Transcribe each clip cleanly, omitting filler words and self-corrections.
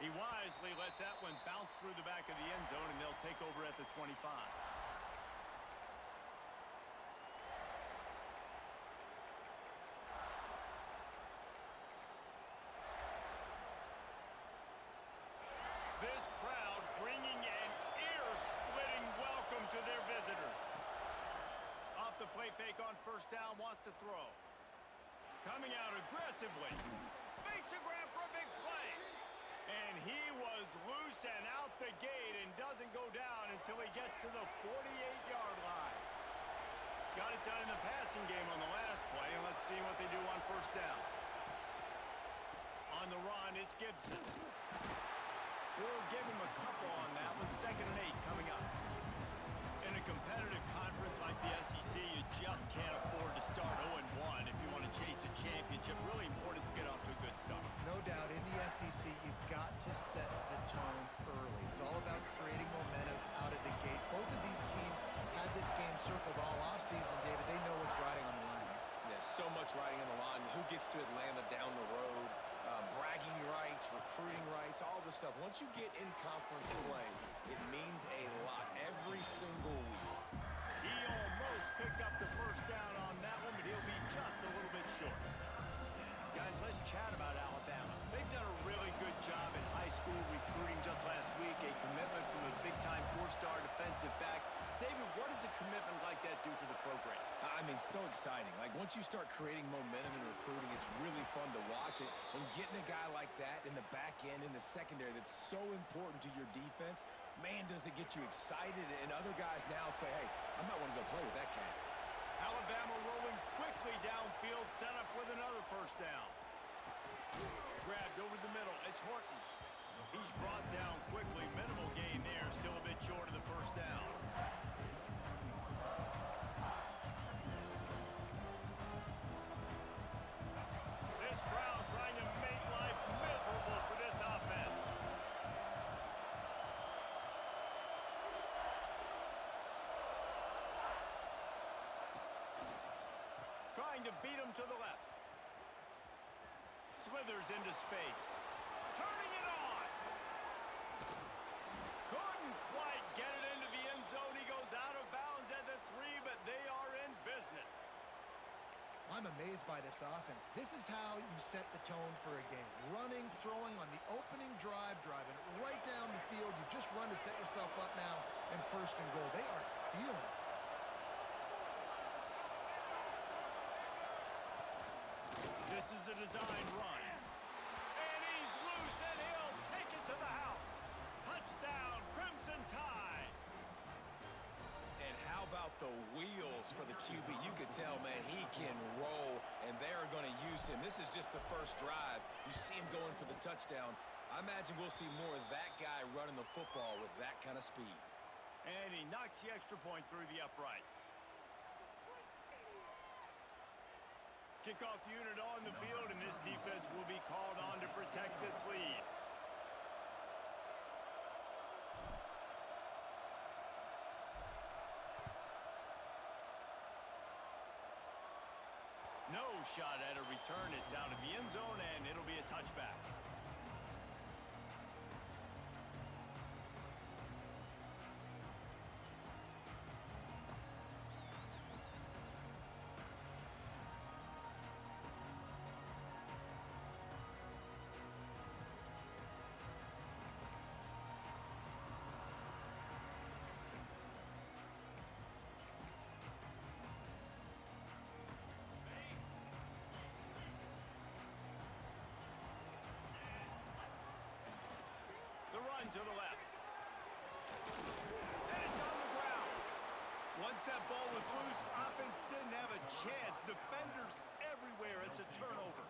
He wisely lets that one bounce through the back of the end zone, and they'll take over at the 25. This crowd bringing an ear-splitting welcome to their visitors. Off the play fake on first down, wants to throw. Coming out aggressively. Makes a grab for a big play. And he was loose and out the gate and doesn't go down until he gets to the 48-yard line. Got it done in the passing game on the last play, and let's see what they do on first down. On the run, it's Gibson. We'll give him a couple on that one. 2nd and 8 coming up. In a competitive conference like the SEC, you just can't afford to start 0-1 if you want to chase a championship. Really important to get off to a good start. No doubt, in the SEC, you've got to set the tone early. It's all about creating momentum out of the gate. Both of these teams had this game circled all offseason, David. They know what's riding on the line. Yeah, so much riding on the line. Who gets to Atlanta down the road? Bragging rights, recruiting rights, all this stuff. Once you get in conference play, it means a lot every single week. He almost picked up the first down on that one, but he'll be just a little bit short. Guys, let's chat about Alabama. They've done a really good job in high school recruiting just last week, a commitment from a big-time 4-star defensive back. David, what does a commitment like that do for the program? I mean, so exciting. Like, once you start creating momentum in recruiting, it's really fun to watch it. And getting a guy like that in the back end, in the secondary, that's so important to your defense, man, does it get you excited. And other guys now say, hey, I might want to go play with that cat. Alabama rolling quickly downfield, set up with another first down. Grabbed over the middle. It's Horton. He's brought down quickly. Minimal gain there. Still a bit short of the first down. This crowd trying to make life miserable for this offense. Trying to beat him to the left. Slithers into space. Turning it on. Couldn't quite get it into the end zone. He goes out of bounds at the 3, but they are in business. I'm amazed by this offense. This is how you set the tone for a game. Running, throwing on the opening drive, driving it right down the field. You just run to set yourself up now in 1st and goal. They are feeling it. This is a design run. And he's loose, and he'll take it to the house. Touchdown, Crimson Tide. And how about the wheels for the QB? You could tell, man, he can roll, and they are going to use him. This is just the first drive. You see him going for the touchdown. I imagine we'll see more of that guy running the football with that kind of speed. And he knocks the extra point through the uprights. Kickoff unit on the field, and this defense will be called on to protect this lead. No shot at a return. It's out of the end zone, and it'll be a touchback. The run to the left. And it's on the ground. Once that ball was loose, offense didn't have a chance. Defenders everywhere. It's a turnover.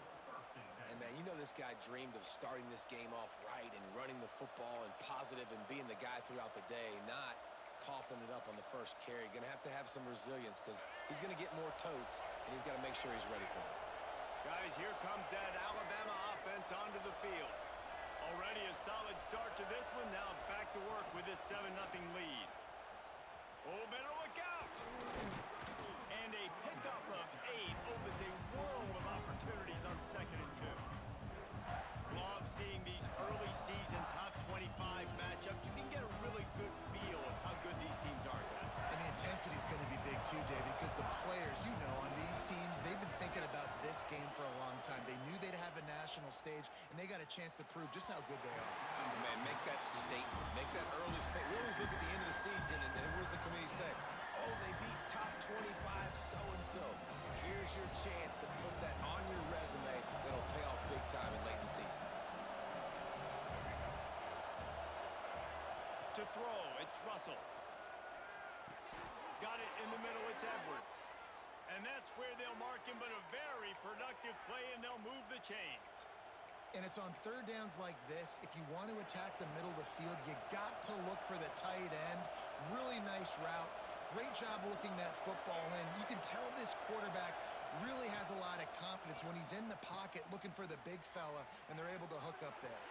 And, man, you know this guy dreamed of starting this game off right and running the football and positive and being the guy throughout the day, not coughing it up on the first carry. Going to have some resilience because he's going to get more totes, and he's got to make sure he's ready for it. Guys, here comes that Alabama offense onto the field. Already a solid start to this one. Now back to work with this 7-0 lead. Oh, better look out! And a pickup of 8 opens a world of opportunities on 2nd and 2. Love seeing these early season national stage, and they got a chance to prove just how good they are. Oh, man, make that statement. Make that early statement. We always look at the end of the season, and what does the committee say? Oh, they beat top 25 so-and-so. Here's your chance to put that on your resume that'll pay off big time in late in the season. To throw, it's Russell. Got it in the middle, it's Edwards. And that's where they'll mark him, but a very productive play, and they'll move the chains. And it's on third downs like this. If you want to attack the middle of the field, you got to look for the tight end. Really nice route. Great job looking that football in. You can tell this quarterback really has a lot of confidence when he's in the pocket looking for the big fella, and they're able to hook up there.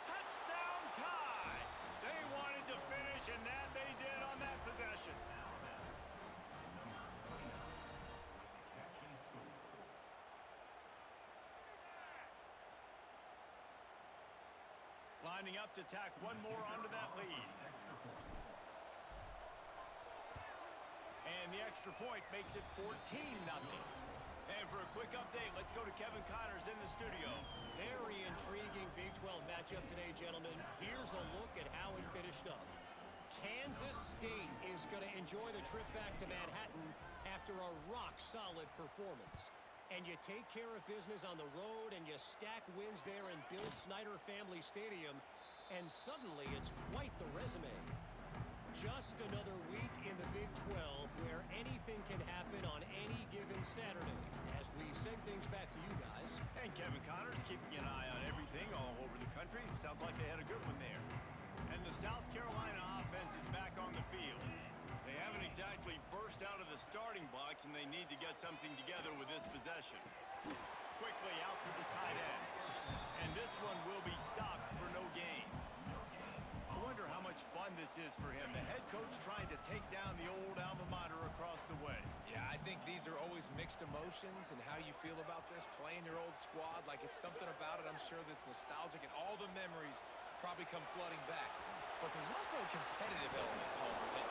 Touchdown tie! They wanted to finish, and that they did on that possession. Lining up to tack one more onto that lead. And the extra point makes it 14-0. And for a quick update, let's go to Kevin Connors in the studio. Very intriguing Big 12 matchup today, gentlemen. Here's a look at how it finished up. Kansas State is going to enjoy the trip back to Manhattan after a rock-solid performance. And you take care of business on the road, and you stack wins there in Bill Snyder Family Stadium, and suddenly it's quite the resume. Just another week in the Big 12 where anything can happen on any given Saturday. As we send things back to you guys. And Kevin Connors keeping an eye on everything all over the country. Sounds like they had a good one there. And the South Carolina offense is back on the field. They haven't exactly burst out of the starting blocks, and they need to get something together with this possession. Quickly out to the tight end. And this one will be stopped for no gain. I wonder how much fun this is for him. The head coach trying to take down the old alma mater across the way. Yeah, I think these are always mixed emotions, and how you feel about this, playing your old squad, like it's something about it, I'm sure, that's nostalgic, and all the memories probably come flooding back. But there's also a competitive element, Palmer, that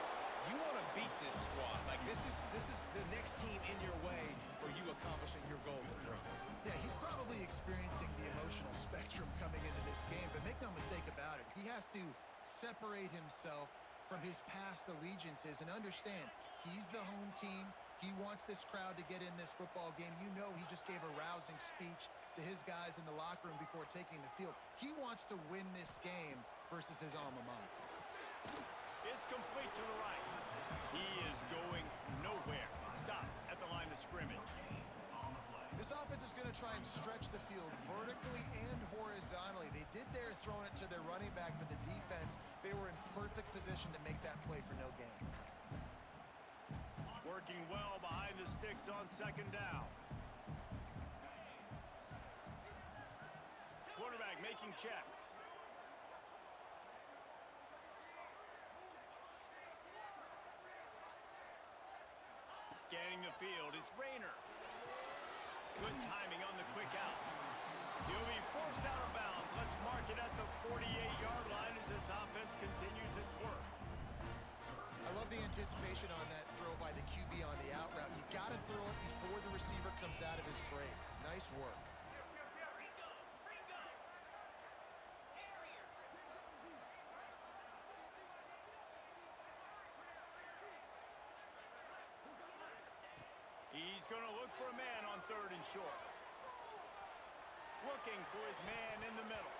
you want to beat this squad. Like, this is the next team in your way for you accomplishing your goals and dreams. Yeah, he's probably experiencing the emotional spectrum coming into this game, but make no mistake about it, he has to separate himself from his past allegiances and understand he's the home team. He wants this crowd to get in this football game. You know, he just gave a rousing speech to his guys in the locker room before taking the field. He wants to win this game versus his alma mater. It's complete to the right. He is going nowhere. Stop at the line of scrimmage. This offense is going to try and stretch the field vertically and horizontally. They did their throwing it to their running back, but the defense, they were in perfect position to make that play for no gain. Working well behind the sticks on second down. Quarterback making checks. Scanning the field, it's Rayner. Good timing on the quick out. He'll be forced out of bounds. Let's mark it at the 48-yard line as this offense continues its work. I love the anticipation on that throw by the QB on the out route. You got to throw it before the receiver comes out of his break. Nice work. He's going to look for a man on third and short. Looking for his man in the middle.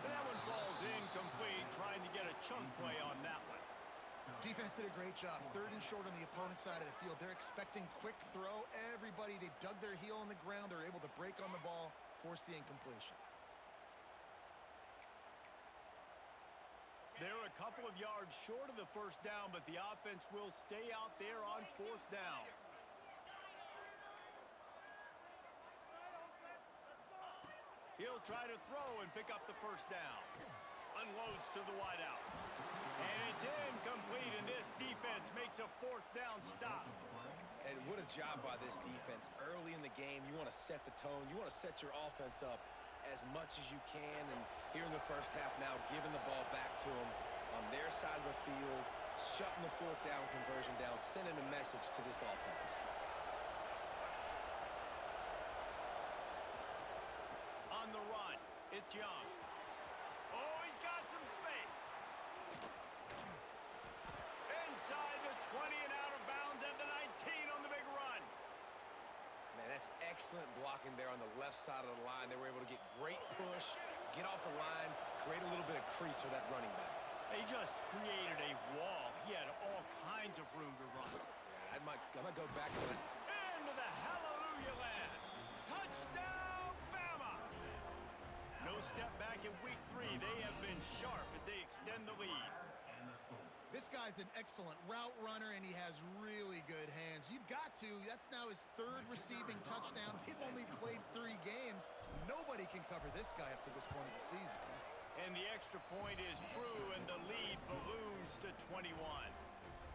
And that one falls incomplete, trying to get a chunk play on that one. Defense did a great job. Third and short on the opponent's side of the field. They're expecting quick throw. Everybody, they dug their heel on the ground. They're able to break on the ball, force the incompletion. They're a couple of yards short of the first down, but the offense will stay out there on fourth down. He'll try to throw and pick up the first down. Unloads to the wideout. And it's incomplete, and this defense makes a fourth down stop. And what a job by this defense. Early in the game, you want to set the tone. You want to set your offense up as much as you can. And here in the first half now, giving the ball back to them on their side of the field, shutting the fourth down conversion down, sending a message to this offense. It's Young. Oh, he's got some space. Inside the 20 and out of bounds at the 19 on the big run. Man, that's excellent blocking there on the left side of the line. They were able to get great push, get off the line, create a little bit of crease for that running back. He just created a wall. He had all kinds of room to run. Yeah, I might go back to that. Into the hallelujah land. Touchdown, Bama! No step back in week 3. They have been sharp as they extend the lead. This guy's an excellent route runner, and he has really good hands. You've got to. That's now his 3rd receiving touchdown. They've only played 3 games. Nobody can cover this guy up to this point of the season. And the extra point is true, and the lead balloons to 21.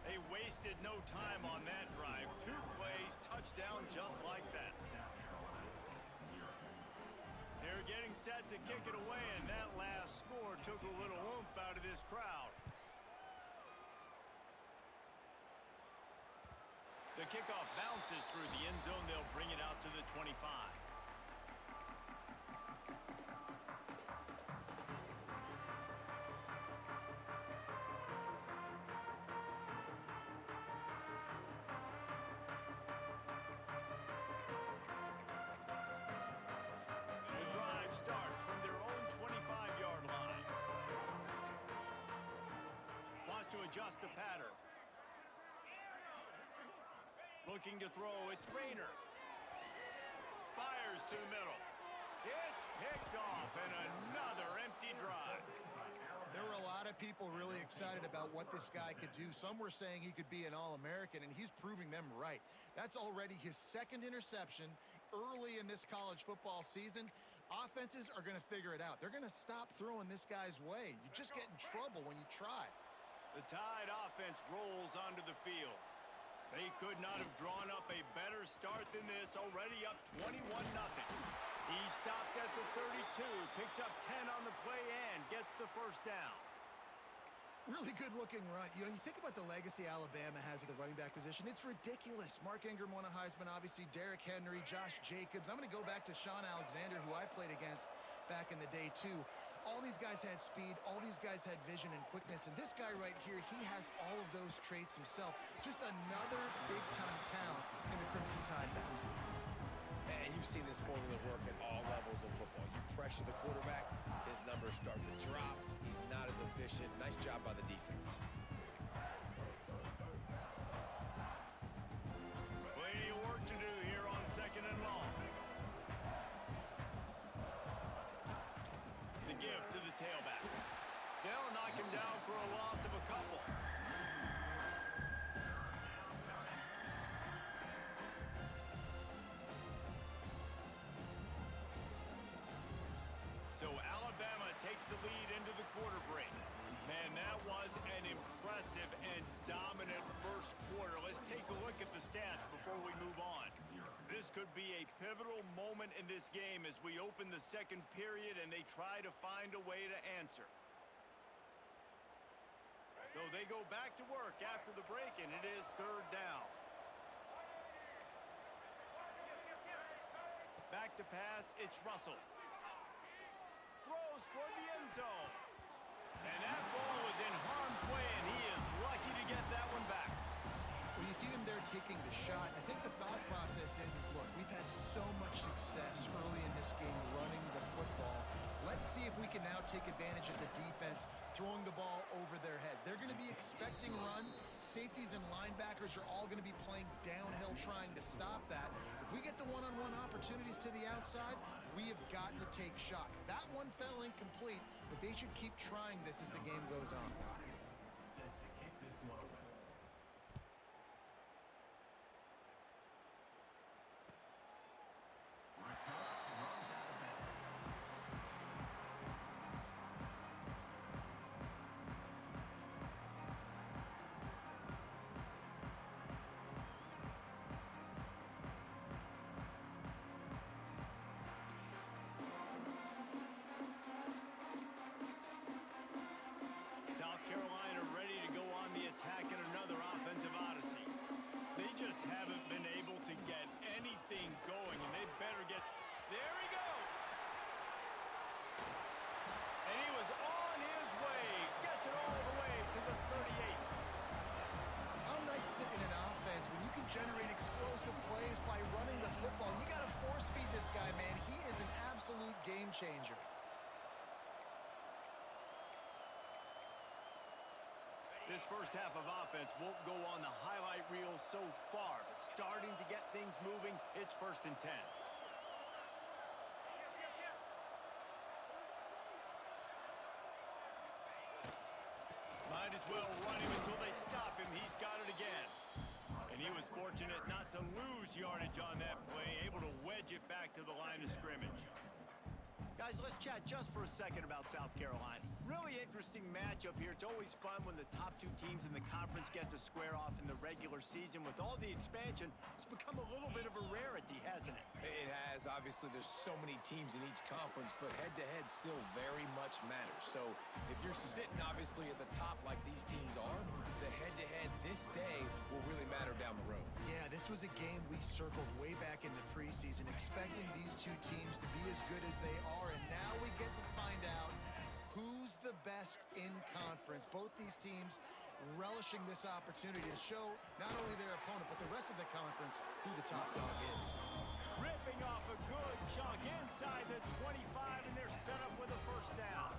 They wasted no time on that drive. 2 plays, touchdown just like that. They're getting set to kick it away, and that last score took a little oomph out of this crowd. The kickoff bounces through the end zone. They'll bring it out to the 25. The drive starts from their own 25-yard line. Wants to adjust the pattern. Looking to throw, it's Rayner. Fires to the middle. It's picked off, and another empty drive. There were a lot of people really excited about what this guy could do. Some were saying he could be an All-American, and he's proving them right. That's already his 2nd interception early in this college football season. Offenses are going to figure it out. They're going to stop throwing this guy's way. You just get in trouble when you try. The Tide offense rolls onto the field. They could not have drawn up a better start than this, already up 21-0. He stopped at the 32, picks up 10 on the play and gets the first down. Really good-looking run. You know, you think about the legacy Alabama has at the running back position. It's ridiculous. Mark Ingram won a Heisman, obviously. Derrick Henry, Josh Jacobs. I'm going to go back to Sean Alexander, who I played against back in the day, too. All these guys had speed. All these guys had vision and quickness. And this guy right here, he has all of those traits himself. Just another big-time talent in the Crimson Tide backfield. And you've seen this formula work at all levels of football. You pressure the quarterback, his numbers start to drop. He's not as efficient. Nice job by the defense. Plenty of work to do here on 2nd and long. The give to the tailback. They'll knock him down for a loss of a couple. So Alabama takes the lead into the quarter break. Man, that was an impressive and dominant first quarter. Let's take a look at the stats before we move on. This could be a pivotal moment in this game as we open the 2nd period and they try to find a way to answer. So they go back to work after the break, and it is 3rd down. Back to pass, it's Russell. Throws toward the end zone. And that ball was in harm's way, and he is lucky to get that one back. Well, you see them there taking the shot. I think the thought process is look, we've had so much success early in this game running the football. Let's see if we can now take advantage of the defense throwing the ball over their heads. They're going to be expecting run. Safeties and linebackers are all going to be playing downhill trying to stop that. If we get the one-on-one opportunities to the outside, we have got to take shots. That one fell incomplete, but they should keep trying this as the game goes on. South Carolina changer. This first half of offense won't go on the highlight reel so far, but starting to get things moving, it's 1st and 10. Might as well run him until they stop him. He's got it again. And he was fortunate not to lose yardage on that play, able to wedge it back to the line of scrimmage. Guys, let's chat just for a second about South Carolina. Really interesting matchup here. It's always fun when the top two teams in the conference get to square off in the regular season. With all the expansion, it's become a little bit of a rarity, hasn't it? It has. Obviously, there's so many teams in each conference, but head-to-head still very much matters. So if you're sitting, obviously, at the top like these teams are, the head-to-head this day will really matter down the road. Yeah, this was a game we circled way back in the preseason, expecting these two teams to be as good as they are, and now we get to find out who's the best in conference. Both these teams relishing this opportunity to show not only their opponent, but the rest of the conference who the top dog is. Ripping off a good chunk inside the 25, and they're set up with a first down.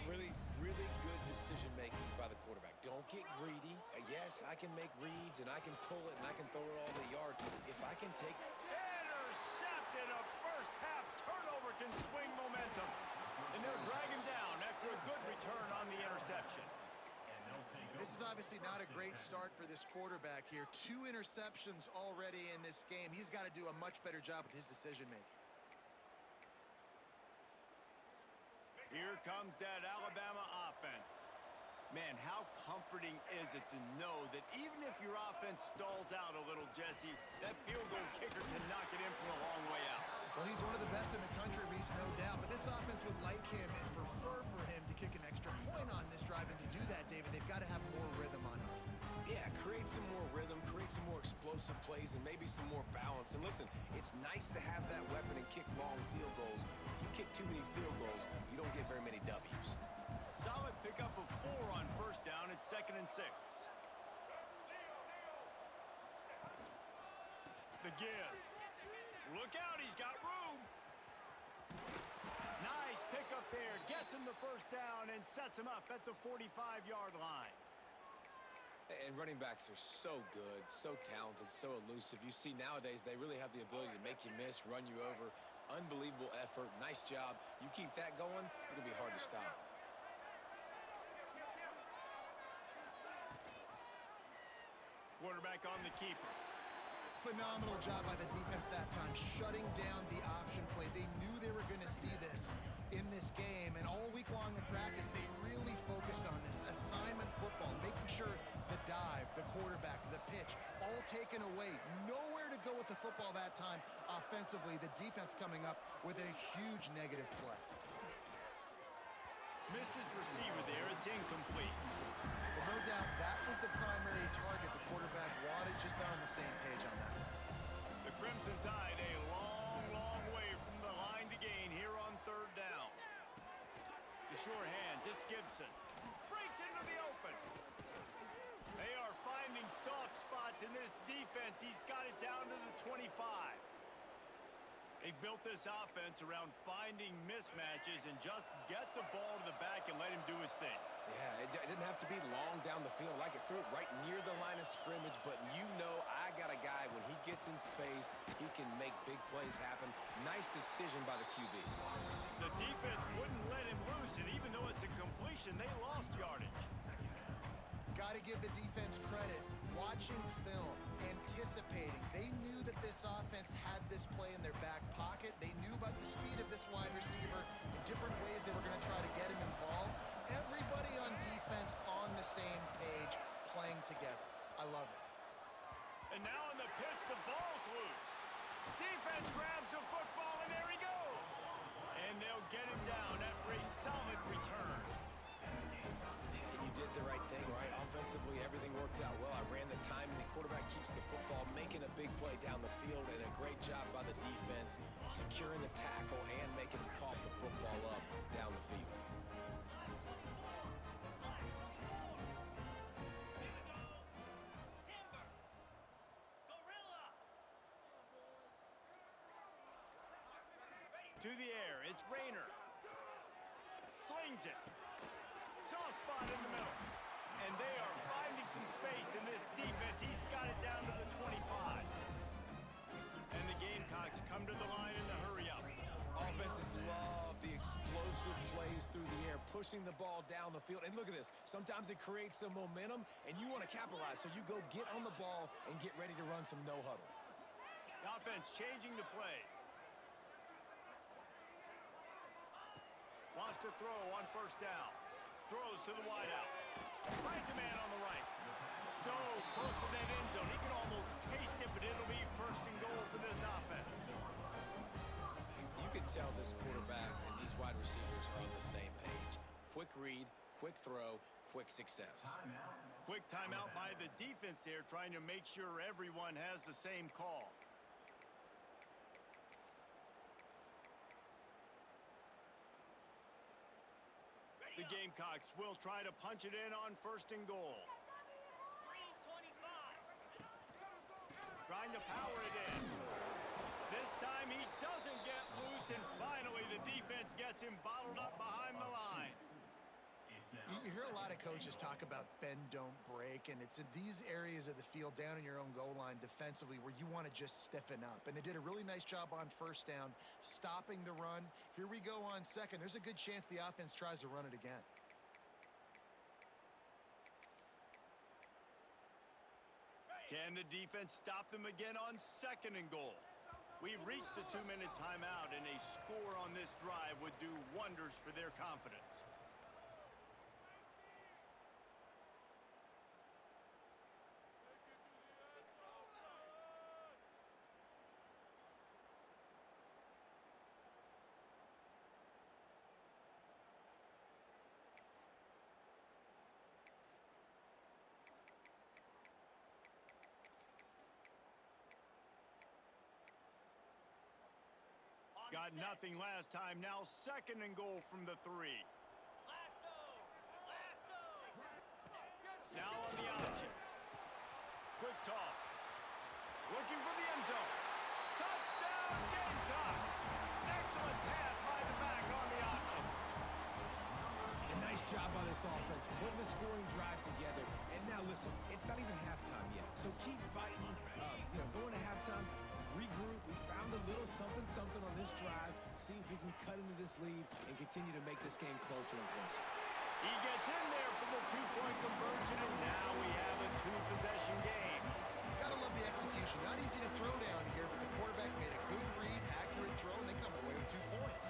Really, really good decision-making by the quarterback. Don't get greedy. Yes, I can make reads, and I can pull it, and I can throw it all the yard. If I can take... Intercepted! A first-half turnover can swing momentum. And they'll drag him down after a good return on the interception. This is obviously not a great start for this quarterback here. 2 interceptions already in this game. He's got to do a much better job with his decision-making. Here comes that Alabama offense. Man, how comforting is it to know that even if your offense stalls out a little, Jesse, that field goal kicker can knock it in from a long way out. Well, he's one of the best in the country, Reese, no doubt. But this offense would like him and prefer for him to kick an extra point on this drive. And to do that, David, they've got to have more rhythm on offense. Yeah, create some more rhythm, create some more explosive plays, and maybe some more balance. And listen, it's nice to have that weapon and kick long field goals. If you kick too many field goals, you don't get very many W's. Solid pickup of 4 on first down. It's 2nd and 6. The give. Look out, he's got room. Nice pickup there. Gets him the first down and sets him up at the 45-yard line. And running backs are so good, so talented, so elusive. You see nowadays they really have the ability to make you miss, run you over. Unbelievable effort. Nice job. You keep that going, it'll be hard to stop. Quarterback on the keeper. Phenomenal job by the defense that time, shutting down the option play. They knew they were going to see this in this game, and all week long in practice, they really focused on this assignment football, making sure the dive, the quarterback, the pitch, all taken away. Nowhere to go with the football that time offensively. The defense coming up with a huge negative play. Missed his receiver there. It's incomplete. Well, no doubt that was the primary target the quarterback wanted. Just not on the same page on that. The Crimson Tide a long, long way from the line to gain here on 3rd down. The sure hands, it's Gibson. Breaks into the open. They are finding soft spots in this defense. He's got it down to the 25. They've built this offense around finding mismatches and just get the ball to the back and let him do his thing. Yeah, it didn't have to be long down the field. I could throw it right near the line of scrimmage, but you know I got a guy, when he gets in space, he can make big plays happen. Nice decision by the QB. The defense wouldn't let him loose, and even though it's a completion, they lost yardage. Got to give the defense credit. Watching film, anticipating. They knew that this offense had this play in their back pocket. They knew about the speed of this wide receiver, the different ways they were going to try to get him involved. Everybody on defense on the same page, playing together. I love it. And now in the pitch, the ball's loose. Defense grabs the football, and there he goes. And they'll get him down after a solid return. And you did the right thing, right? Offensively, everything worked out well. I ran the time, and the quarterback keeps the football, making a big play down the field, and a great job by the defense, securing the tackle and making him cough the football up down the field. To the air, it's Rayner. Slings it. Soft spot in the middle. And they are finding some space in this defense. He's got it down to the 25. And the Gamecocks come to the line in the hurry up. Offenses love the explosive plays through the air, pushing the ball down the field. And look at this. Sometimes it creates some momentum, and you want to capitalize. So you go get on the ball and get ready to run some no-huddle. The offense changing the play. Wants to throw on first down. Throws to the wideout. Finds a man on the right. So close to that end zone. He can almost taste it, but it'll be first and goal for this offense. You can tell this quarterback and these wide receivers are on the same page. Quick read, quick throw, quick success. Quick timeout by the defense there, trying to make sure everyone has the same call. The Gamecocks will try to punch it in on first and goal. Trying to power it in. This time he doesn't get loose, and finally the defense gets him bottled up behind the line. You hear a lot of coaches talk about bend, don't break, and it's in these areas of the field down in your own goal line defensively where you want to just stiffen up. And they did a really nice job on first down, stopping the run. Here we go on second. There's a good chance the offense tries to run it again. Can the defense stop them again on second and goal? We've reached the 2-minute timeout, and a score on this drive would do wonders for their confidence. Got nothing last time. Now second and goal from the 3. Now on the option. Quick toss. Looking for the end zone. Touchdown Gamecocks. Excellent pass by the back on the option. A nice job by this offense, putting the scoring drive together. And now listen, it's not even halftime yet. So keep fighting, going to halftime. Regroup. We found a little something on this drive. See if we can cut into this lead and continue to make this game closer and closer. He gets in there for the 2-point conversion, and now we have a 2-possession game. Gotta love the execution. Not easy to throw down here, but the quarterback made a good read, accurate throw, and they come away with 2 points.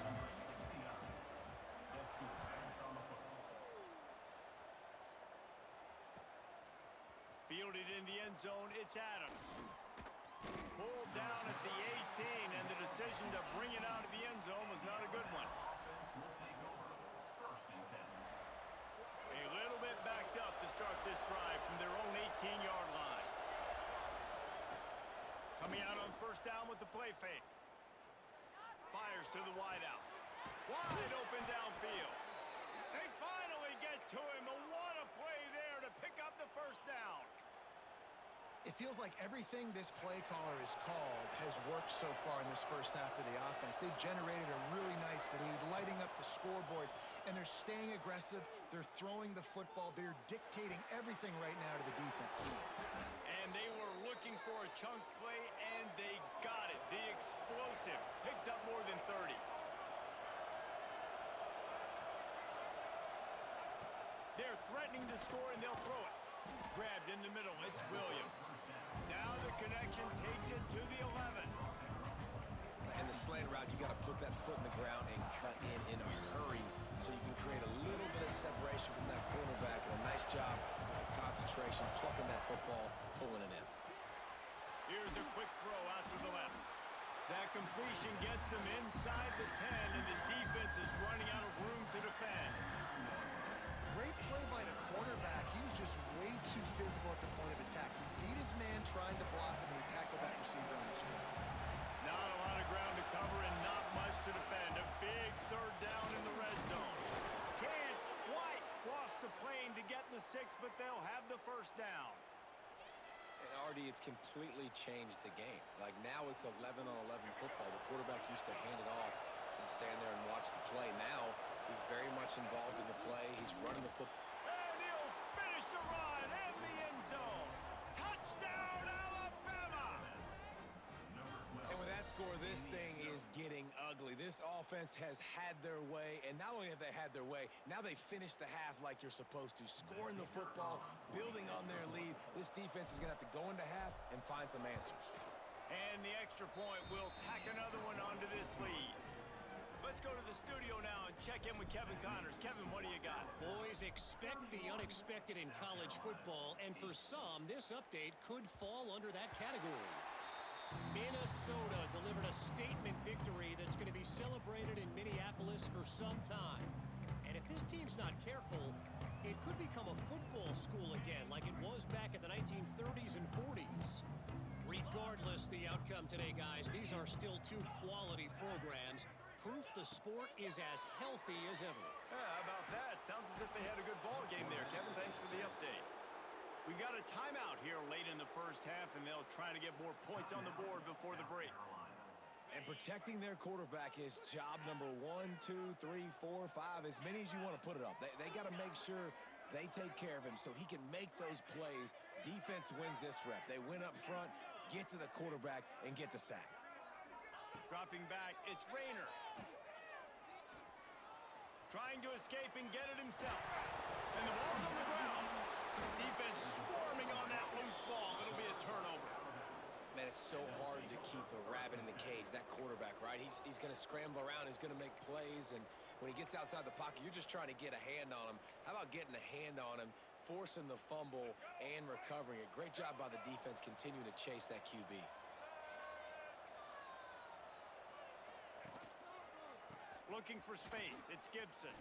Fielded in the end zone, it's Adams. Pulled down at the 18, and the decision to bring it out of the end zone was not a good one. A little bit backed up to start this drive from their own 18-yard line. Coming out on first down with the play fake. Fires to the wideout. Wide open downfield. They finally get to him. What a play there to pick up the first down. It feels like everything this play caller has called has worked so far in this first half of the offense. They've generated a really nice lead, lighting up the scoreboard, and they're staying aggressive. They're throwing the football. They're dictating everything right now to the defense. And they were looking for a chunk play, and they got it. The explosive picks up more than 30. They're threatening to score, and they'll throw it. Grabbed in the middle, it's Williams. Now the connection takes it to the 11. And the slant route, you got to put that foot in the ground and cut in a hurry so you can create a little bit of separation from that cornerback. And a nice job with the concentration, plucking that football, pulling it in. Here's a quick throw out to the left. That completion gets them inside the 10, and the defense is running out of room to defend. Great play by the quarterback. He was just way too physical at the point of attack. He beat his man trying to block him, and he tackled that receiver on the swing. Not a lot of ground to cover and not much to defend. A big third down in the red zone. Can't quite cross the plane to get the 6, but they'll have the first down. And Artie, it's completely changed the game. Like now it's 11-on-11 football. The quarterback used to hand it off and and stand there and watch the play. Now he's very much involved in the play. He's running the football. And he'll finish the run in the end zone. Touchdown, Alabama! And with that score, this thing is getting ugly. This offense has had their way, and not only have they had their way, now they finished the half like you're supposed to, scoring the football, building on their lead. This defense is going to have to go into half and find some answers. And the extra point will tack another one onto this lead. Let's go to the studio now and check in with Kevin Connors. Kevin, what do you got? Boys, expect the unexpected in college football, and for some, this update could fall under that category. Minnesota delivered a statement victory that's going to be celebrated in Minneapolis for some time. And if this team's not careful, it could become a football school again like it was back in the 1930s and 40s. Regardless the outcome today, guys, these are still two quality programs. Proof the sport is as healthy as ever. How about that? Sounds as if they had a good ball game there. Kevin, thanks for the update. We got a timeout here late in the first half, and they'll try to get more points on the board before the break. And protecting their quarterback is job number 1, 2, 3, 4, 5, as many as you want to put it up. They got to make sure they take care of him so he can make those plays. Defense wins this rep. They win up front, get to the quarterback, and get the sack. Dropping back, it's Rayner. Trying to escape and get it himself. And the ball's on the ground. Defense swarming on that loose ball. It'll be a turnover. Man, it's so hard to keep a rabbit in the cage, that quarterback, right? He's going to scramble around. He's going to make plays. And when he gets outside the pocket, you're just trying to get a hand on him. How about getting a hand on him, forcing the fumble, and recovering it? Great job by the defense continuing to chase that QB. Looking for space. It's Gibson.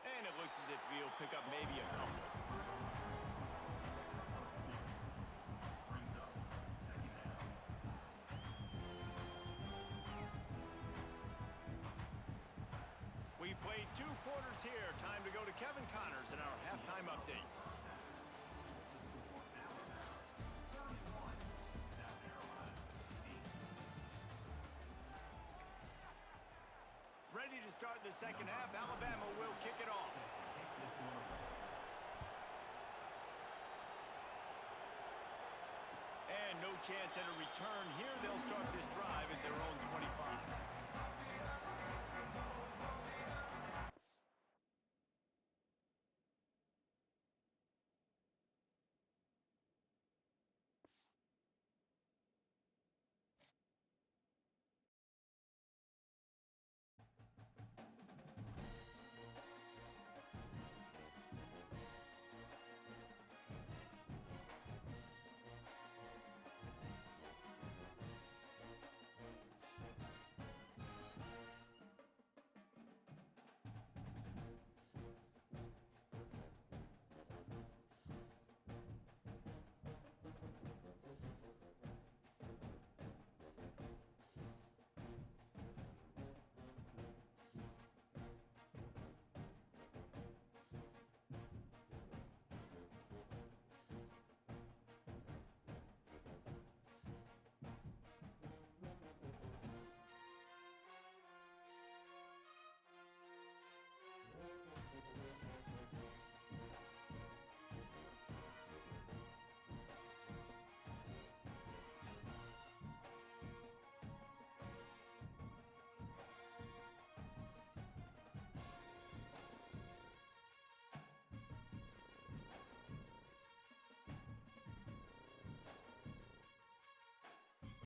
And it looks as if he'll pick up maybe a couple. We've played 2 quarters here. Time to go to Kevin Connors in our halftime update. Ready to start the second half. Alabama will kick it off. And no chance at a return here. They'll start this drive at their own 25.